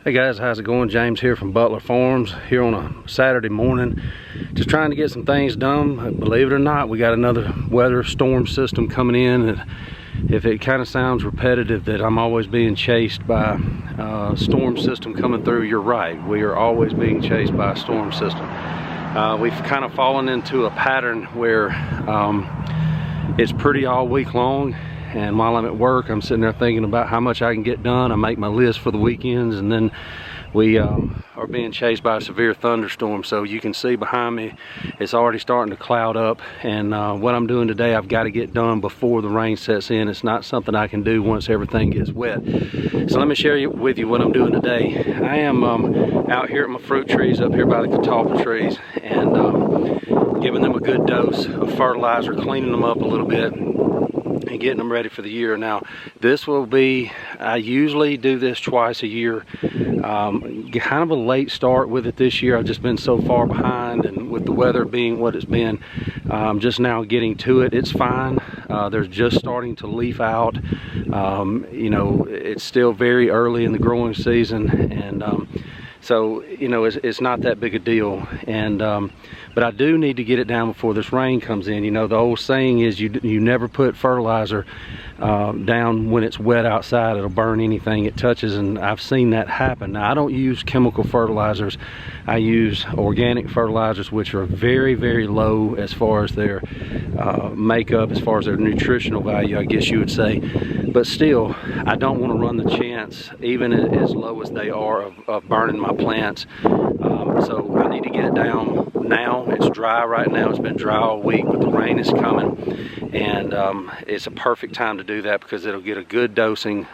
Hey guys, how's it going? James here from Butler Farms here on a Saturday morning, just trying to get some things done. Believe it or not, we got another weather storm system coming in. If it kind of sounds repetitive that I'm always being chased by a storm system coming through, you're right. We are always being chased by a storm system. We've kind of fallen into a pattern where it's pretty all week long. And while I'm at work, I'm sitting there thinking about how much I can get done. I make my list for the weekends, and then we are being chased by a severe thunderstorm. So you can see behind me, it's already starting to cloud up. And what I'm doing today, I've got to get done before the rain sets in. It's not something I can do once everything gets wet. So let me share with you what I'm doing today. I am out here at my fruit trees up here by the catalpa trees, and giving them a good dose of fertilizer, cleaning them up a little bit, and getting them ready for the year. Now this will be, I usually do this twice a year. Kind of a late start with it this year. I've just been so far behind, and with the weather being what it's been, just now getting to it. It's fine. They're just starting to leaf out. You know, it's still very early in the growing season, and so you know, it's not that big a deal. And but I do need to get it down before this rain comes in. You know, the old saying is you never put fertilizer down when it's wet outside. It'll burn anything it touches, and I've seen that happen. Now I don't use chemical fertilizers. I use organic fertilizers, which are very, very low as far as their makeup, as far as their nutritional value, I guess you would say. But still, I don't want to run the chance, even as low as they are, of burning my plants. So I need to get it down now. It's dry right now. It's been dry all week, but the rain is coming, and it's a perfect time to do that because it'll get a good dosing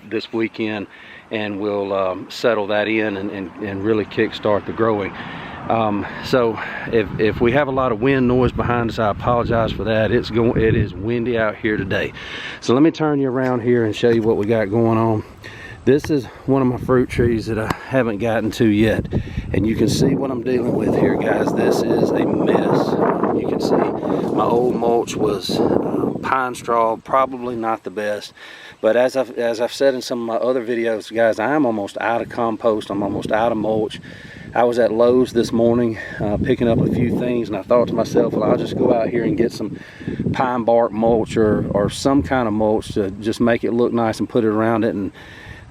this weekend, and we'll settle that in and really kickstart the growing. So if we have a lot of wind noise behind us, I apologize for that. It is windy out here today. So let me turn you around here and show you what we got going on. This is one of my fruit trees that I haven't gotten to yet, and you can see what I'm dealing with here, guys. This is a mess. You can see my old mulch was pine straw, probably not the best, but as I've said in some of my other videos, guys, I'm almost out of compost. I'm almost out of mulch. I was at Lowe's this morning picking up a few things, and I thought to myself, well, I'll just go out here and get some pine bark mulch or some kind of mulch to just make it look nice and put it around it. And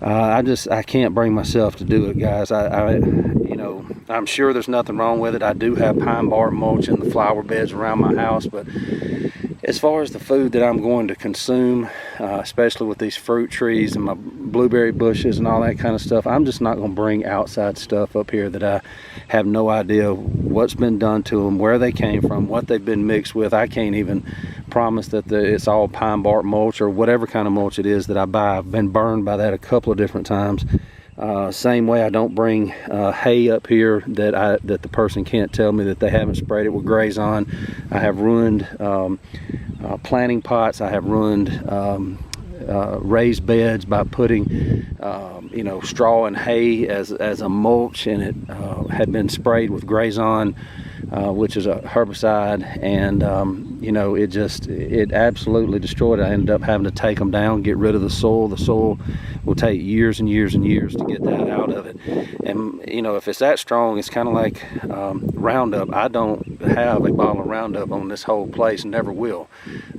I can't bring myself to do it, guys. You know, I'm sure there's nothing wrong with it. I do have pine bark mulch in the flower beds around my house, but as far as the food that I'm going to consume, especially with these fruit trees and my blueberry bushes and all that kind of stuff, I'm just not going to bring outside stuff up here that I have no idea what's been done to them, where they came from, what they've been mixed with. I can't even promise that it's all pine bark mulch or whatever kind of mulch it is that I buy. I've been burned by that a couple of different times. Same way, I don't bring hay up here that the person can't tell me that they haven't sprayed it with Grazon. I have ruined planting pots. I have ruined raised beds by putting you know, straw and hay as a mulch, and it had been sprayed with Grazon, which is a herbicide, and you know, it absolutely destroyed it. I ended up having to take them down, get rid of the soil. The soil will take years and years and years to get that out of it. And you know, if it's that strong, it's kind of like Roundup. I don't have a bottle of Roundup on this whole place, never will.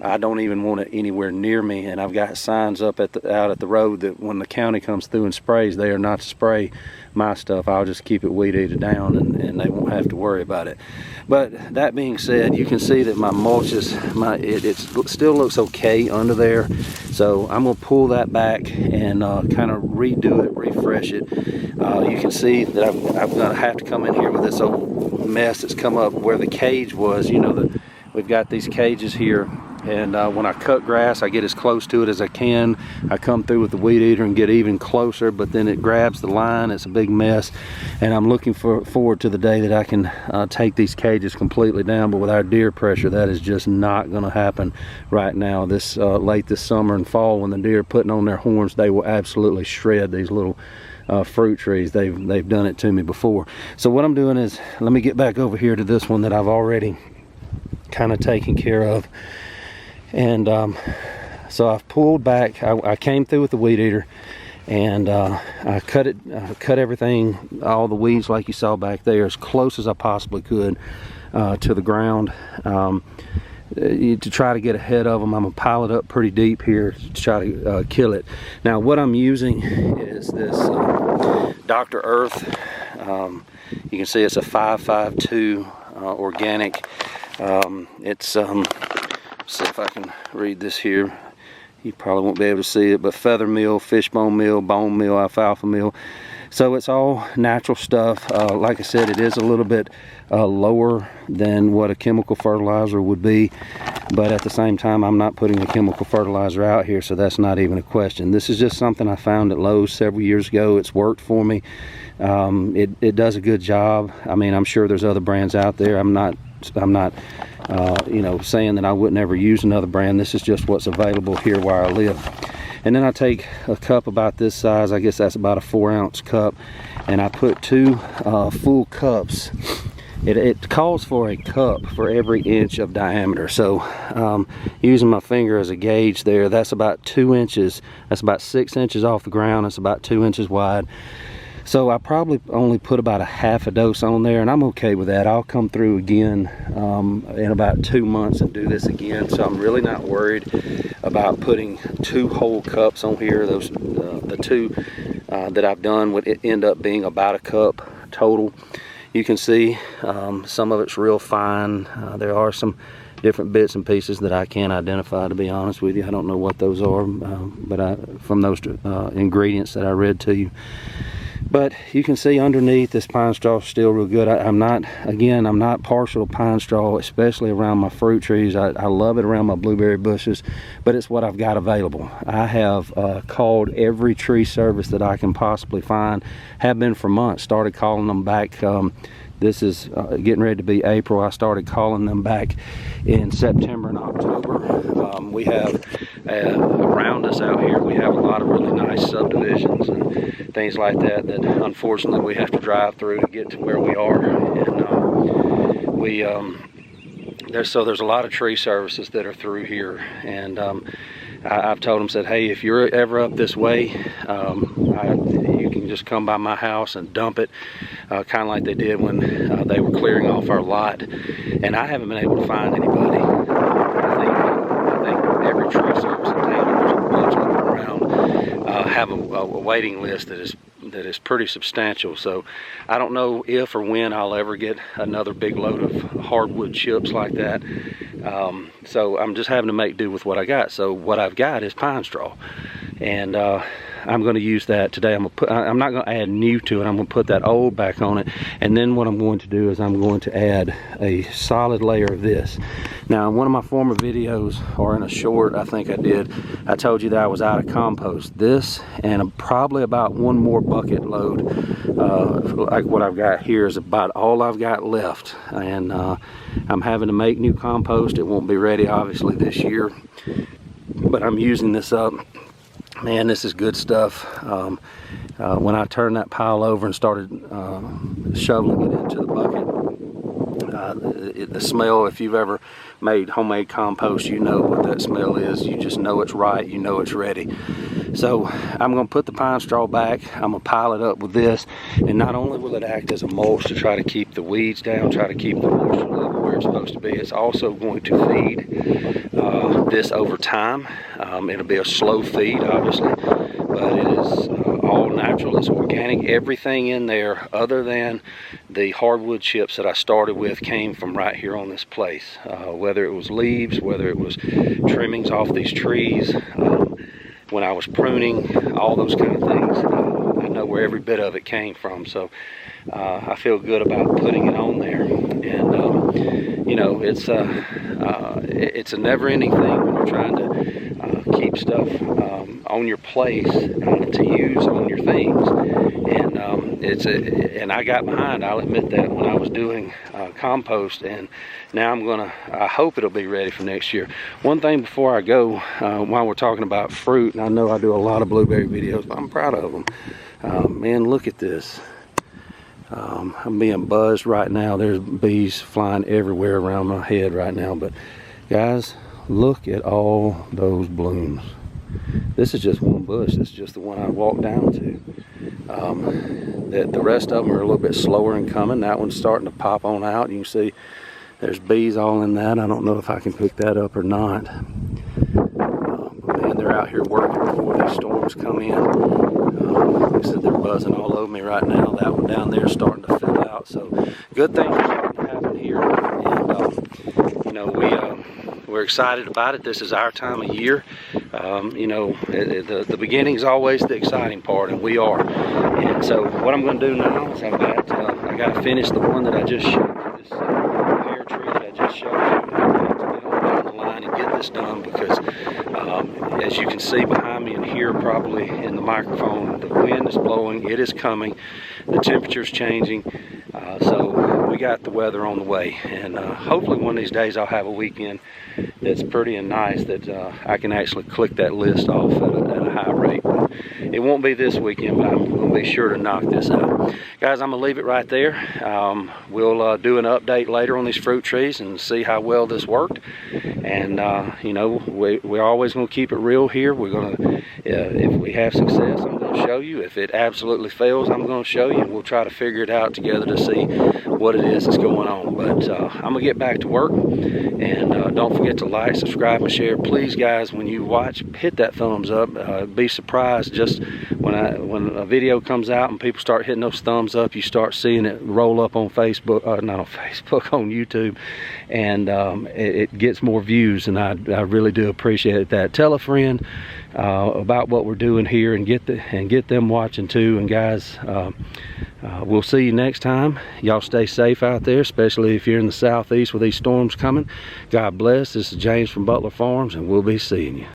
I don't even want it anywhere near me, and I've got signs up out at the road that when the county comes through and sprays, they are not to spray my stuff. I'll just keep it weed eated down, and they won't have to worry about it. But that being said, you can see that my mulch it still looks okay under there, so I'm gonna pull that back and kind of redo it, refresh it. You can see that I'm gonna have to come in here with this old mess that's come up where the cage was. You know, we've got these cages here, and when I cut grass, I get as close to it as I can. I come through with the weed eater and get even closer, but then it grabs the line. It's a big mess, and I'm looking forward to the day that I can take these cages completely down. But with our deer pressure, that is just not going to happen right now. This late this summer and fall, when the deer are putting on their horns, they will absolutely shred these little fruit trees. They've done it to me before. So what I'm doing is, let me get back over here to this one that I've already kind of taken care of. And so I've pulled back. I came through with the weed eater, and I cut everything, all the weeds like you saw back there, as close as I possibly could to the ground. To try to get ahead of them, I'm gonna pile it up pretty deep here to try to kill it. Now what I'm using is this Dr. Earth. You can see it's a 552 organic. It's see if I can read this here. You probably won't be able to see it, but feather meal, fishbone meal, bone meal, alfalfa meal. So it's all natural stuff. Like I said, it is a little bit lower than what a chemical fertilizer would be, but at the same time, I'm not putting a chemical fertilizer out here, so that's not even a question. This is just something I found at Lowe's several years ago. It's worked for me. It does a good job. I mean, I'm sure there's other brands out there. I'm not you know, saying that I wouldn't ever use another brand. This is just what's available here where I live. And then I take a cup about this size, I guess that's about a 4-ounce cup, and I put 2 full cups. It calls for a cup for every inch of diameter. So using my finger as a gauge there, that's about 2 inches. That's about 6 inches off the ground. It's about 2 inches wide. So I probably only put about a half a dose on there, and I'm okay with that. I'll come through again in about 2 months and do this again. So I'm really not worried about putting 2 whole cups on here. Those the 2 that I've done would end up being about a cup total. You can see some of it's real fine. There are some different bits and pieces that I can't identify, to be honest with you. I don't know what those are, but from those ingredients that I read to you. But you can see underneath, this pine straw is still real good. I'm not partial to pine straw, especially around my fruit trees. I love it around my blueberry bushes, but it's what I've got available. I have called every tree service that I can possibly find, have been for months, started calling them back. This is getting ready to be April. I started calling them back in September and October. We have around us out here, we have a lot of really nice subdivisions and things like that unfortunately we have to drive through to get to where we are. And there's a lot of tree services that are through here, and I've told them, said, hey, if you're ever up this way, you can just come by my house and dump it, kind of like they did when they were clearing off our lot. And I haven't been able to find anybody. I think every tree service in town, there's a bunch of them around, have a waiting list that is pretty substantial. So I don't know if or when I'll ever get another big load of hardwood chips like that. So I'm just having to make do with what I got. So what I've got is pine straw, and I'm going to use that today. I'm not going to add new to it. I'm going to put that old back on it, and then what I'm going to do is I'm going to add a solid layer of this. Now, in one of my former videos, or in a short I think I did, I told you that I was out of compost. This and probably about 1 more bucket load, like what I've got here, is about all I've got left. And I'm having to make new compost. It won't be ready obviously this year, but I'm using this up. Man, this is good stuff. When I turned that pile over and started shoveling it into the bucket, the smell, if you've ever made homemade compost, you know what that smell is. You just know it's right, you know it's ready. So I'm going to put the pine straw back. I'm going to pile it up with this, and not only will it act as a mulch to try to keep the weeds down, try to keep the moisture level where it's supposed to be, it's also going to feed this over time. It'll be a slow feed obviously, but it is all natural. It's organic. Everything in there other than the hardwood chips that I started with came from right here on this place, whether it was leaves, whether it was trimmings off these trees, when I was pruning, all those kind of things. I know where every bit of it came from, so I feel good about putting it on there. And you know, it's a never-ending thing when you're trying to keep stuff on your place to use on your things. And and I got behind, I'll admit that, when I was doing compost, and now I hope it'll be ready for next year. One thing before I go, while we're talking about fruit, and I know I do a lot of blueberry videos, but I'm proud of them. Man, look at this. I'm being buzzed right now. There's bees flying everywhere around my head right now, but guys, look at all those blooms. This is just one bush. This is just the one I walked down to. The rest of them are a little bit slower in coming. That one's starting to pop on out. You can see there's bees all in that. I don't know if I can pick that up or not. But man, they're out here working before these storms come in. Like I said, they're buzzing all over me right now. That one down there is starting to fill out. So good things are starting to happen here. And you know, we're excited about it. This is our time of year. You know, the beginning is always the exciting part, and we are. And so what I'm going to do now is I got to finish the one that I just showed you, this pear tree that I just showed you. I got to go down the line and get this done because, as you can see behind me and hear probably in the microphone, the wind is blowing. It is coming. The temperature's changing. So we got the weather on the way, and hopefully one of these days I'll have a weekend that's pretty and nice that I can actually click that list off at a high rate. But it won't be this weekend, but I'm going to be sure to knock this out. Guys, I'm going to leave it right there. We'll do an update later on these fruit trees and see how well this worked. And you know, we're always going to keep it real here. We're going to, if we have success, I'm going to show you. If it absolutely fails, I'm going to show you, and we'll try to figure it out together to see what it is that's going on. But I'm going to get back to work, and don't forget to like, subscribe, and share. Please, guys, when you watch, hit that thumbs up. Be surprised just when a video comes out and people start hitting those thumbs up, you start seeing it roll up on Facebook, not on Facebook, on YouTube, and it gets more views, and I really do appreciate that. Tell a friend about what we're doing here, and get them watching too. And guys, we'll see you next time. Y'all stay safe out there, especially if you're in the southeast with these storms coming. God bless. This is James from Butler Farms, and we'll be seeing you.